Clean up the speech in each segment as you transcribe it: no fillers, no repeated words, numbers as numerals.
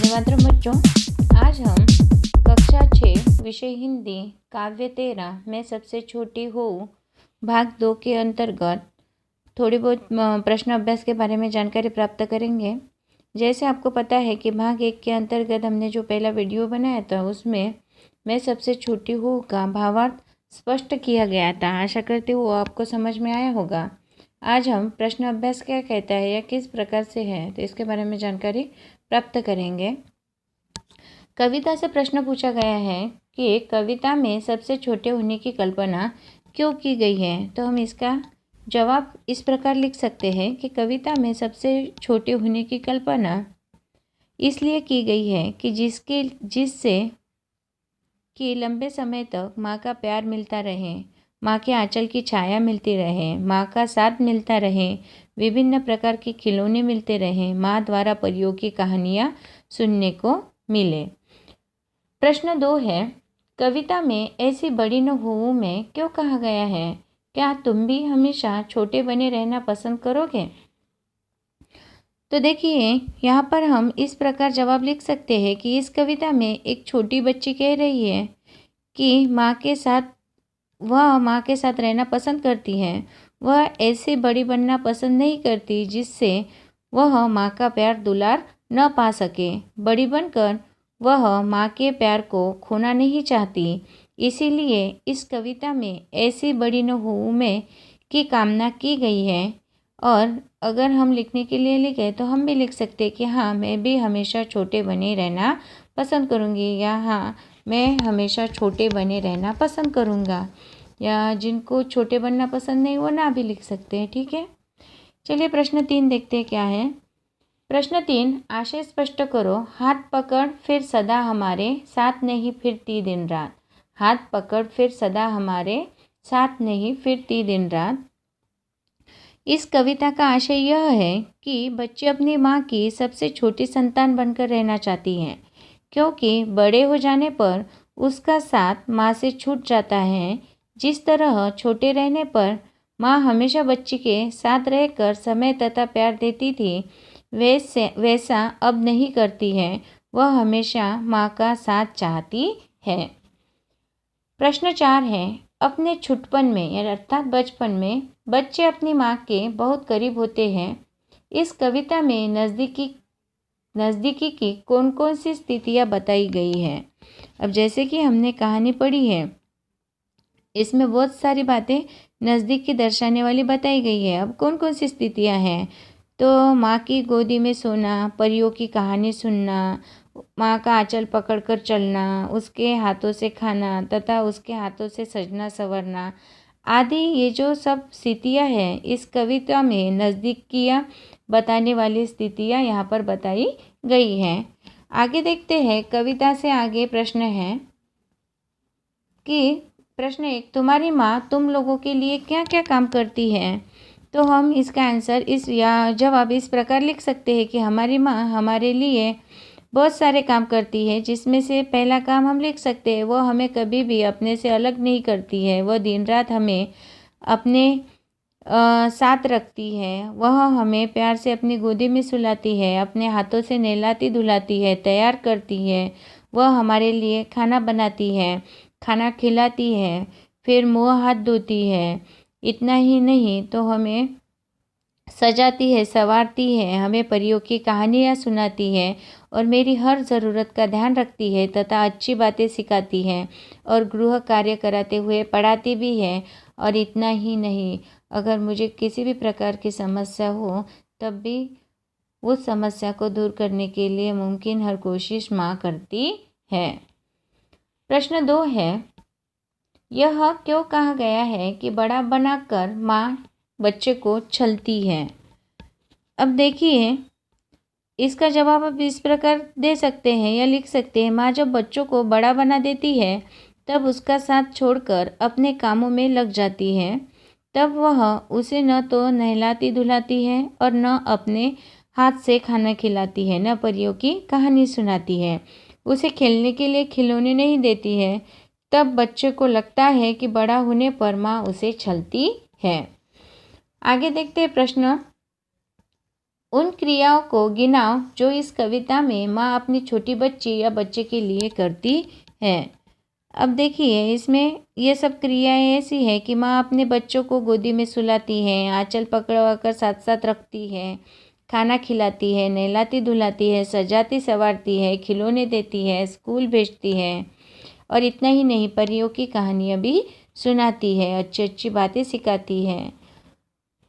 नमस्कार बच्चों, आज हम कक्षा 6 विषय हिंदी काव्य 13 मैं सबसे छोटी हूँ भाग 2 के अंतर्गत थोड़ी बहुत प्रश्न अभ्यास के बारे में जानकारी प्राप्त करेंगे। जैसे आपको पता है कि भाग 1 के अंतर्गत हमने जो पहला वीडियो बनाया था उसमें मैं सबसे छोटी हूँ का भावार्थ स्पष्ट किया गया था। आशा करती हूँ आपको समझ में आया होगा। आज हम प्रश्न अभ्यास क्या कहता है या किस प्रकार से है तो इसके बारे में जानकारी प्राप्त करेंगे। कविता से प्रश्न पूछा गया है कि कविता में सबसे छोटे होने की कल्पना क्यों की गई है। तो हम इसका जवाब इस प्रकार लिख सकते हैं कि कविता में सबसे छोटे होने की कल्पना इसलिए की गई है कि जिससे कि लंबे समय तक माँ का प्यार मिलता रहे, माँ के आंचल की छाया मिलती रहे, माँ का साथ मिलता रहे, विभिन्न प्रकार के खिलौने मिलते रहे, माँ द्वारा परियों की कहानियाँ सुनने को मिले। प्रश्न 2 है, कविता में ऐसी बड़ी न होऊं मैं क्यों कहा गया है। क्या तुम भी हमेशा छोटे बने रहना पसंद करोगे। तो देखिए यहाँ पर हम इस प्रकार जवाब लिख सकते हैं कि इस कविता में एक छोटी बच्ची कह रही है कि वह माँ के साथ रहना पसंद करती है। वह ऐसे बड़ी बनना पसंद नहीं करती जिससे वह माँ का प्यार दुलार न पा सके। बड़ी बनकर वह माँ के प्यार को खोना नहीं चाहती। इसीलिए इस कविता में ऐसी बड़ी न होऊं मैं की कामना की गई है। और अगर हम लिखने के लिए लिखें तो हम भी लिख सकते हैं कि हाँ, मैं भी हमेशा छोटे बने रहना पसंद करूँगी, या हाँ, मैं हमेशा छोटे बने रहना पसंद करूँगा, या जिनको छोटे बनना पसंद नहीं वो ना भी लिख सकते हैं। ठीक है, चलिए प्रश्न 3 देखते हैं क्या है। प्रश्न 3, आशय स्पष्ट करो। हाथ पकड़ फिर सदा हमारे साथ नहीं फिरती दिन रात। हाथ पकड़ फिर सदा हमारे साथ नहीं फिरती दिन रात। इस कविता का आशय यह है कि बच्चे अपनी माँ की सबसे छोटी संतान बनकर रहना चाहती हैं, क्योंकि बड़े हो जाने पर उसका साथ माँ से छूट जाता है। जिस तरह छोटे रहने पर माँ हमेशा बच्ची के साथ रहकर समय तथा प्यार देती थी, वैसा अब नहीं करती है। वह हमेशा माँ का साथ चाहती है। प्रश्न 4 है, अपने छुटपन में या अर्थात बचपन में बच्चे अपनी माँ के बहुत करीब होते हैं। इस कविता में नज़दीकी की कौन कौन सी स्थितियाँ बताई गई हैं। अब जैसे कि हमने कहानी पढ़ी है, इसमें बहुत सारी बातें नज़दीक की दर्शाने वाली बताई गई है। अब कौन कौन सी स्थितियाँ हैं, तो माँ की गोदी में सोना, परियों की कहानी सुनना, माँ का आंचल पकड़कर चलना, उसके हाथों से खाना तथा उसके हाथों से सजना संवरना आदि, ये जो सब स्थितियाँ हैं इस कविता में नज़दीकियाँ बताने वाली स्थितियाँ यहाँ पर बताई गई हैं। आगे देखते हैं। कविता से आगे प्रश्न है कि प्रश्न 1, तुम्हारी माँ तुम लोगों के लिए क्या क्या काम करती है। तो हम इसका आंसर जवाब इस प्रकार लिख सकते हैं कि हमारी माँ हमारे लिए बहुत सारे काम करती है, जिसमें से पहला काम हम लिख सकते हैं, वो हमें कभी भी अपने से अलग नहीं करती है। वह दिन रात हमें अपने साथ रखती है। वह हमें प्यार से अपनी गोदी में सुलाती है, अपने हाथों से नहलाती धुलाती है, तैयार करती है। वह हमारे लिए खाना बनाती है, खाना खिलाती है, फिर मुँह हाथ धोती है। इतना ही नहीं तो हमें सजाती है, संवारती है, हमें परियों की कहानियाँ सुनाती है और मेरी हर ज़रूरत का ध्यान रखती है तथा अच्छी बातें सिखाती है और गृह कार्य कराते हुए पढ़ाती भी है। और इतना ही नहीं, अगर मुझे किसी भी प्रकार की समस्या हो तब भी उस समस्या को दूर करने के लिए मुमकिन हर कोशिश माँ करती है। प्रश्न 2 है, यह क्यों कहा गया है कि बड़ा बनाकर माँ बच्चे को छलती है। अब देखिए इसका जवाब आप इस प्रकार दे सकते हैं या लिख सकते हैं, माँ जब बच्चों को बड़ा बना देती है तब उसका साथ छोड़कर अपने कामों में लग जाती है। तब वह उसे न तो नहलाती धुलाती है और न अपने हाथ से खाना खिलाती है, न परियों की कहानी सुनाती है, उसे खेलने के लिए खिलौने नहीं देती है। तब बच्चे को लगता है कि बड़ा होने पर माँ उसे छलती है। आगे देखते हैं। प्रश्न उन क्रियाओं को गिनाओ जो इस कविता में माँ अपनी छोटी बच्ची या बच्चे के लिए करती है। अब देखिए, इसमें ये सब क्रियाएं ऐसी है कि माँ अपने बच्चों को गोदी में सुलाती है, आंचल पकड़वा कर साथ साथ रखती है, खाना खिलाती है, नहलाती धुलाती है, सजाती संवारती है, खिलौने देती है, स्कूल भेजती है और इतना ही नहीं, परियों की कहानियाँ भी सुनाती है, अच्छी अच्छी बातें सिखाती है।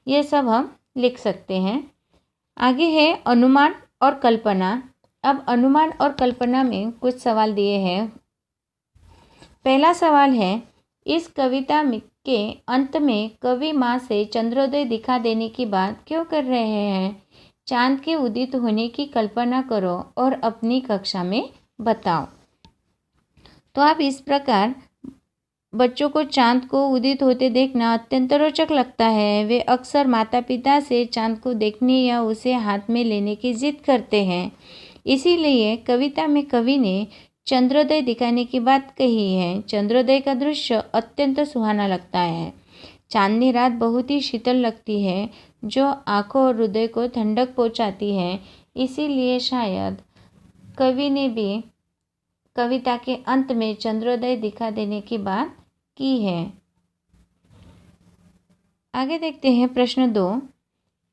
ये सब हम लिख सकते हैं। आगे है अनुमान और कल्पना। अब अनुमान और कल्पना में कुछ सवाल दिए हैं। पहला सवाल है, इस कविता के अंत में कवि माँ से चंद्रोदय दिखा देने की बात क्यों कर रहे हैं? चांद के उदित होने की कल्पना करो और अपनी कक्षा में बताओ। तो आप इस प्रकार बच्चों को चांद को उदित होते देखना अत्यंत रोचक लगता है। वे अक्सर माता पिता से चांद को देखने या उसे हाथ में लेने की जिद करते हैं। इसीलिए कविता में कवि ने चंद्रोदय दिखाने की बात कही है। चंद्रोदय का दृश्य अत्यंत सुहाना लगता है। चांदनी रात बहुत ही शीतल लगती है, जो आंखों और हृदय को ठंडक पहुंचाती है। इसीलिए शायद कवि ने भी कविता के अंत में चंद्रोदय दिखा देने की बात की है। आगे देखते हैं प्रश्न 2।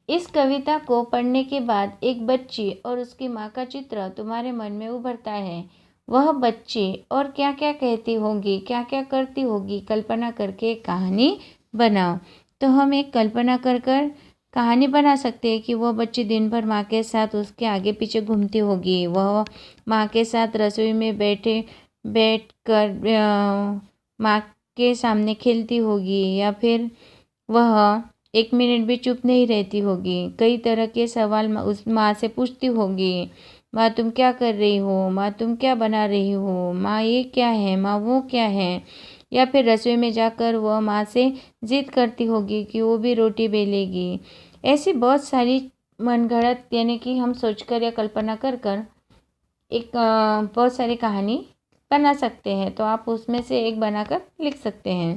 इस कविता को पढ़ने के बाद एक बच्ची और उसकी माँ का चित्र तुम्हारे मन में उभरता है। वह बच्ची और क्या क्या कहती होगी, क्या क्या करती होगी, कल्पना करके एक कहानी बनाओ। तो हम एक कल्पना कर कहानी बना सकते हैं कि वह बच्ची दिन भर माँ के साथ उसके आगे पीछे घूमती होगी। वह माँ के साथ रसोई में बैठकर माँ के सामने खेलती होगी, या फिर वह एक मिनट भी चुप नहीं रहती होगी। कई तरह के सवाल उस माँ से पूछती होगी। माँ तुम क्या कर रही हो, माँ तुम क्या बना रही हो, माँ ये क्या है, माँ वो क्या है। या फिर रसोई में जाकर वह माँ से जिद करती होगी कि वो भी रोटी बेलेगी। ऐसी बहुत सारी मनगढ़ंत, यानी कि हम सोचकर या कल्पना कर एक बहुत सारी कहानी बना सकते हैं। तो आप उसमें से एक बनाकर लिख सकते हैं।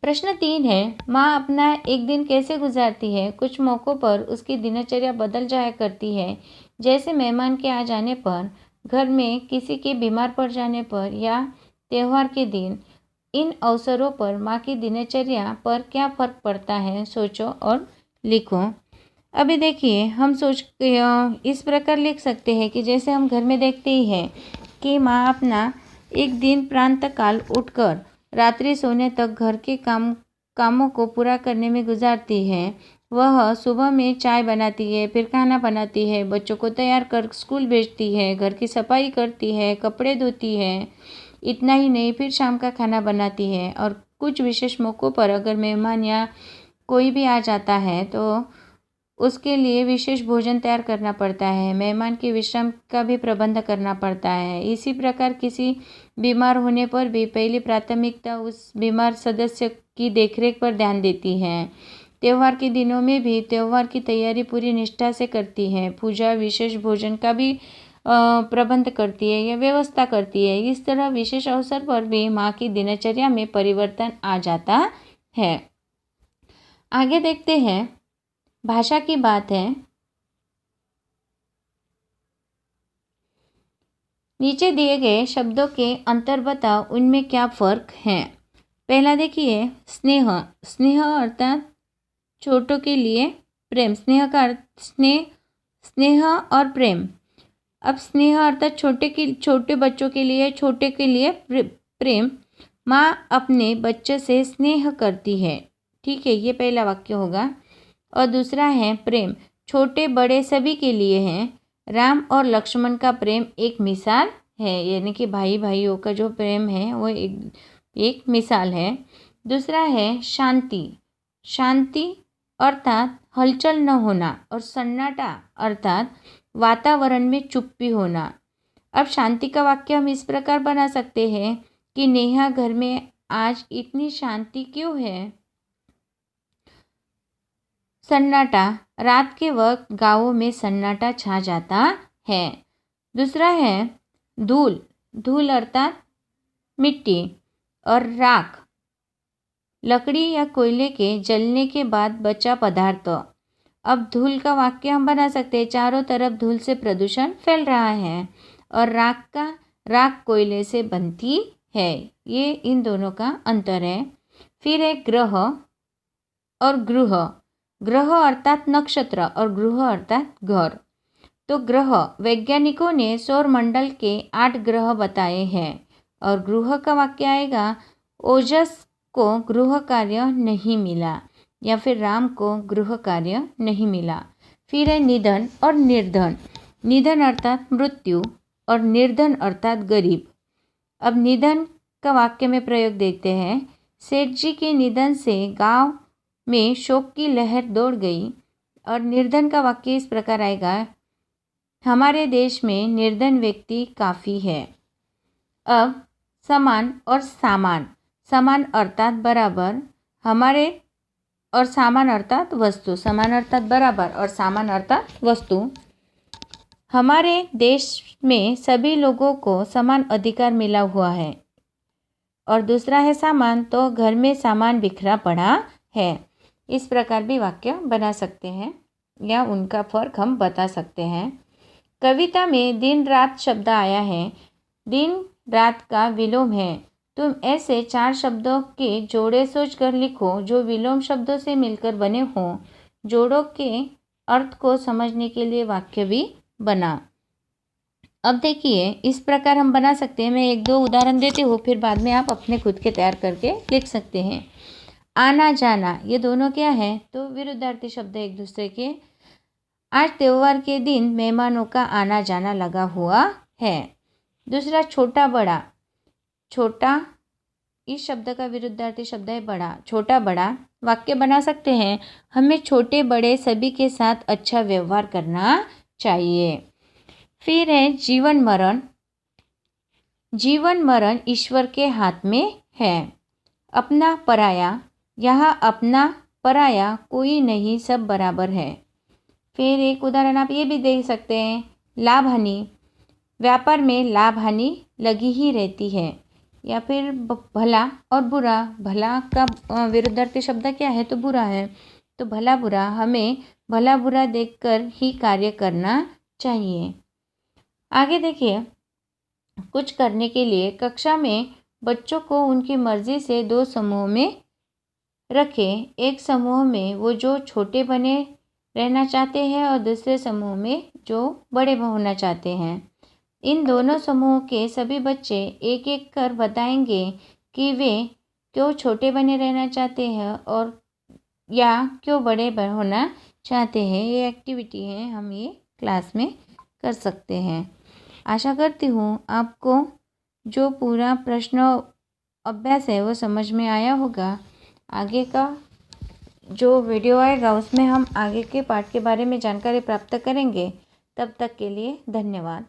प्रश्न 3 है, माँ अपना एक दिन कैसे गुजारती है? कुछ मौक़ों पर उसकी दिनचर्या बदल जाया करती है, जैसे मेहमान के आ जाने पर, घर में किसी के बीमार पड़ जाने पर या त्यौहार के दिन। इन अवसरों पर माँ की दिनचर्या पर क्या फ़र्क पड़ता है? सोचो और लिखो। अभी देखिए, हम इस प्रकार लिख सकते हैं कि जैसे हम घर में देखते ही हैं कि माँ अपना एक दिन प्रातःकाल उठकर रात्रि सोने तक घर के कामों को पूरा करने में गुजारती है। वह सुबह में चाय बनाती है, फिर खाना बनाती है, बच्चों को तैयार कर स्कूल भेजती है, घर की सफाई करती है, कपड़े धोती है। इतना ही नहीं, फिर शाम का खाना बनाती है और कुछ विशेष मौक़ों पर अगर मेहमान या कोई भी आ जाता है तो उसके लिए विशेष भोजन तैयार करना पड़ता है। मेहमान के विश्राम का भी प्रबंध करना पड़ता है। इसी प्रकार किसी बीमार होने पर भी पहली प्राथमिकता उस बीमार सदस्य की देखरेख पर ध्यान देती है। त्यौहार के दिनों में भी त्यौहार की तैयारी पूरी निष्ठा से करती है। पूजा, विशेष भोजन का भी प्रबंध करती है या व्यवस्था करती है। इस तरह विशेष अवसर पर भी माँ की दिनचर्या में परिवर्तन आ जाता है। आगे देखते हैं, भाषा की बात है। नीचे दिए गए शब्दों के अंतर बताओ, उनमें क्या फ़र्क है। पहला देखिए, स्नेह। स्नेह अर्थात छोटों के लिए प्रेम। स्नेह का अर्थ स्नेह और प्रेम। अब स्नेह अर्थात छोटे बच्चों के लिए प्रेम। माँ अपने बच्चे से स्नेह करती है। ठीक है, ये पहला वाक्य होगा। और दूसरा है प्रेम, छोटे बड़े सभी के लिए है। राम और लक्ष्मण का प्रेम एक मिसाल है, यानी कि भाई भाइयों का जो प्रेम है वो एक मिसाल है। दूसरा है शांति। शांति अर्थात हलचल न होना, और सन्नाटा अर्थात वातावरण में चुप्पी होना। अब शांति का वाक्य हम इस प्रकार बना सकते हैं कि नेहा, घर में आज इतनी शांति क्यों है? सन्नाटा, रात के वक्त गांवों में सन्नाटा छा जाता है। दूसरा है धूल। धूल अर्थात मिट्टी। और राख, लकड़ी या कोयले के जलने के बाद बचा पदार्थ। अब धूल का वाक्य हम बना सकते हैं, चारों तरफ धूल से प्रदूषण फैल रहा है। और राख कोयले से बनती है। ये इन दोनों का अंतर है। फिर है ग्रह और गृह। ग्रह अर्थात नक्षत्र और गृह अर्थात घर। तो ग्रह, वैज्ञानिकों ने सौर मंडल के 8 ग्रह बताए हैं। और गृह का वाक्य आएगा, ओजस को गृह कार्य नहीं मिला, या फिर राम को गृह कार्य नहीं मिला। फिर है निधन और निर्धन। निधन अर्थात मृत्यु और निर्धन अर्थात गरीब। अब निधन का वाक्य में प्रयोग देखते हैं। सेठ जी के निधन से गांव में शोक की लहर दौड़ गई। और निर्धन का वाक्य इस प्रकार आएगा, हमारे देश में निर्धन व्यक्ति काफ़ी है। अब समान और सामान। समान अर्थात बराबर, हमारे और सामान अर्थात वस्तु। समान अर्थात बराबर और सामान अर्थात वस्तु। हमारे देश में सभी लोगों को समान अधिकार मिला हुआ है। और दूसरा है सामान, तो घर में सामान बिखरा पड़ा है। इस प्रकार भी वाक्य बना सकते हैं या उनका फर्क हम बता सकते हैं। कविता में दिन रात शब्द आया है। दिन रात का विलोम है। तुम ऐसे 4 शब्दों के जोड़े सोचकर लिखो जो विलोम शब्दों से मिलकर बने हों। जोड़ों के अर्थ को समझने के लिए वाक्य भी बना। अब देखिए, इस प्रकार हम बना सकते हैं। मैं 1-2 उदाहरण देती हूँ, फिर बाद में आप अपने खुद के तैयार करके लिख सकते हैं। आना जाना, ये दोनों क्या है, तो विरुद्धार्थी शब्द एक दूसरे के। आज त्योहार के दिन मेहमानों का आना जाना लगा हुआ है। दूसरा छोटा बड़ा। छोटा इस शब्द का विरुद्धार्थी शब्द है बड़ा। छोटा बड़ा वाक्य बना सकते हैं, हमें छोटे बड़े सभी के साथ अच्छा व्यवहार करना चाहिए। फिर है जीवन मरण। जीवन मरण ईश्वर के हाथ में है। अपना पराया, यहाँ अपना पराया कोई नहीं, सब बराबर है। फिर एक उदाहरण आप ये भी देख सकते हैं, लाभ हानि। व्यापार में लाभ हानि लगी ही रहती है। या फिर भला और बुरा। भला का विरुद्धार्थी शब्द क्या है, तो बुरा है। तो भला बुरा, हमें भला बुरा देखकर ही कार्य करना चाहिए। आगे देखिए, कुछ करने के लिए कक्षा में बच्चों को उनकी मर्जी से 2 समूह में रखें। एक समूह में वो जो छोटे बने रहना चाहते हैं और दूसरे समूह में जो बड़े होना चाहते हैं। इन दोनों समूहों के सभी बच्चे एक एक कर बताएंगे कि वे क्यों छोटे बने रहना चाहते हैं और या क्यों बड़े होना चाहते हैं। ये एक्टिविटी है, हम ये क्लास में कर सकते हैं। आशा करती हूँ आपको जो पूरा प्रश्न अभ्यास है वो समझ में आया होगा। आगे का जो वीडियो आएगा उसमें हम आगे के पाठ के बारे में जानकारी प्राप्त करेंगे। तब तक के लिए धन्यवाद।